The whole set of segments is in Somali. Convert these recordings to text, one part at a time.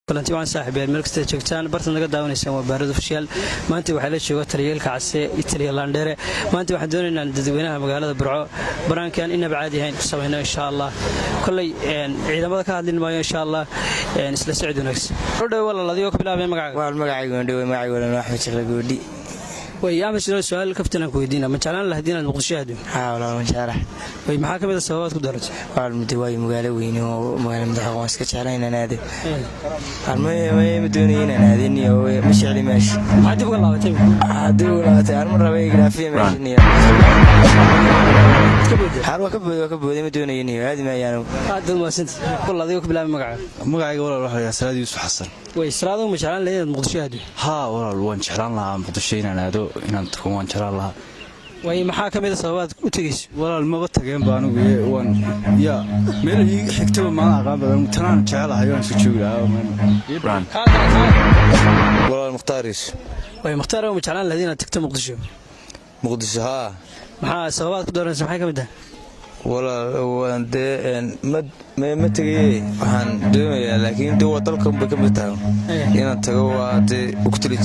kulanti waan saaxiibeen meel kasta joogtaan bartan naga daawanaysan waa baarada official maanta waxa la jooga taliyeelka case Italy Landere maanta waxaan doonaynaa dadweynaha magaalada Burco baraankan inaba caadi ahayn ku sameeyno insha Allah kulay ciidamada ka hadlin maayo insha Allah isla socod wanaagsan rodhow walaaladiyo ku bilaabay magacaaga Axmed Shaqagoodi way ama su'aal kaftan ku weydiina ma jeclaan lahaydeen muqdisho aad walaal ma jeclahay way maxaa kamid ah sababaad ku daratay walaal mid way magaalo weyn oo magaalada madaxweynaha iska jeclaan inaad armay ma doonayeen inaad iyo ma jecli meesh hadii uga laabatay arma rabay graafiya meesha harwa ka booday ma doonayeen iyo aad ma ayaan aad waasint walaaladiyo ku bilaabay magacaaga walaal waxa la Salaad Yuusuf Xasan way Salaad ma jeclaan lahayd muqdisho aad walaal waan jeclaan lahaa muqdisho inaan aado inaan tago waan jeclaan lahaa way maxaa kamid ah sababaad u tagayso walaal ma ba tageen baan ugu waan meel xigto ma aqaan badan tanaan jecelahay waan soo joogaa walaal Muxtaaris way Muxtaar ma jeclaan lahayd inaad tagto muqdisho maxaa sababaad ku dooranaysaa maxay kamid ah walaal ma tagay waxaan doonayaa laakiin doo dalka ma kamid tahay inaan tago waa uktilij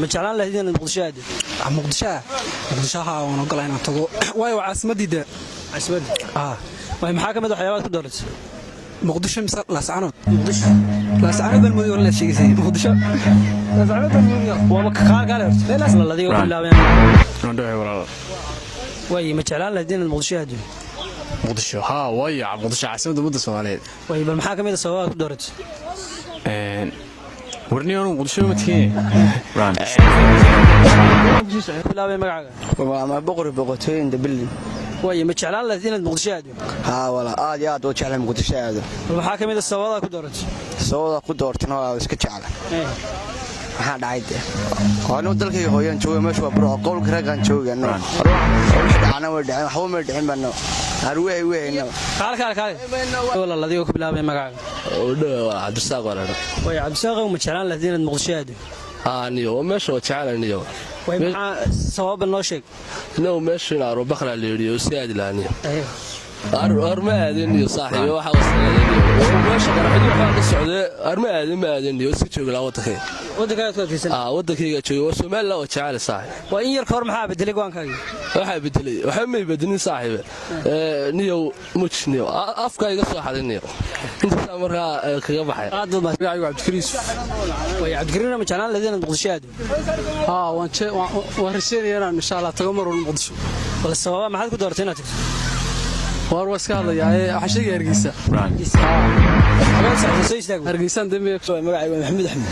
ما جعلان له هدين المقدشات مقدشها ونقول أنا تقول واي وعاصمتي ده عاصمتي وهي محاكمة حيوانات كدرت مقدشة مثل لا سعنود لا سعنود بالمليون ولا شيء زي مقدشة لا سعنود بالمليون وبكار قال لا الله الذي يقول لا ندعي ولا وهي ما جعلان له هدين المقدشات مقدشة ويا مقدشة عاصمة مدة سواليد وهي بالمحاكمة سواء كدرت ورنيون مقدشة متين ران لا بمقعد ما بقرتين دبلي وهي ما جعلان له هدين المقدشات ولا يا دو جعل مقدشة هذا المحاكمة السواء كدرت سواء كدرتنا اسك جعل waxaa dhacay qoonu dalkay hooyan jooga meesha waa baro qowlka ragan joogana waxaana way dhacay waxa ma dhicin bano harway weeyna kaal walaaladiyo ku bilaabay magacaaga waa Cabdisaaq walaal way Cabdisaaq ma jeclaan lahayd muqdisho niyo meesha jecelaaniyo way maxaa sabab noo sheeg inuu meesha aro baqla leeriyo si aad laaniyo arma aadaniyo saaxiibo waxa wasaalayeen meesha qarxid waxa ka socday arma aadaniyo si joog la wadakay wadakayga joogo Soomaaliya oo jecel saaxiib waa in yar ka hor maxaa bedelay go'aankaaga waxa bedelay waxa ma bedelin saaxiibo niyo mujniyo afkayga soo xadiniyo inta markaa kaga baxay aad ma Cabdikariis way Cabdikariis ma jeclaan lahayd muqdisho waan rajaynayaa insha Allah tago mar muqdisho wala sababa maxaad ku doortay inaad tagto واسكا هذا يا حشيق هرقيسة هرقيسان دمي magacay Maxamed Axmed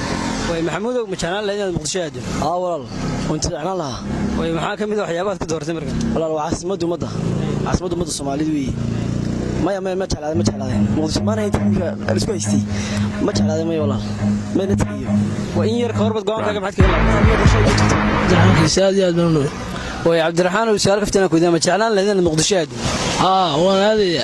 way Maxamuud مجانان لين مقدشة walaal وانت عنا لها way maxaa kamid ah waxyaabaad ku doortay markan walaal waa caasimada umada Soomaaliyeed weey ma jeclaadeen muqdisho ma hayntay isku haystay ma jeclaadeen ma walaal ma natiiyo waa in yar ka hor bad go'aankaaga maxaad kaga laabtay way Cabdiraxmaan oo su'aal kaftan ku diiday ma jeclaan lahayd muqdisho waan aadaya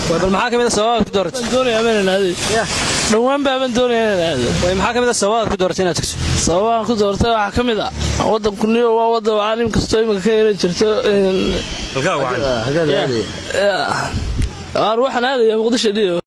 bal maxaa kamid ah sababaad ku doortay doonaya ma aadaya dhawaan baan doonaya aadaya way maxaa kamid ah sababaad ku doortay inaad tagto sababaan ku doortay waxa kamid ah wadanku niyo waa wadan caalim kasto imika ka yeeran jirto halka waxaan waxaan aadaya muqdisho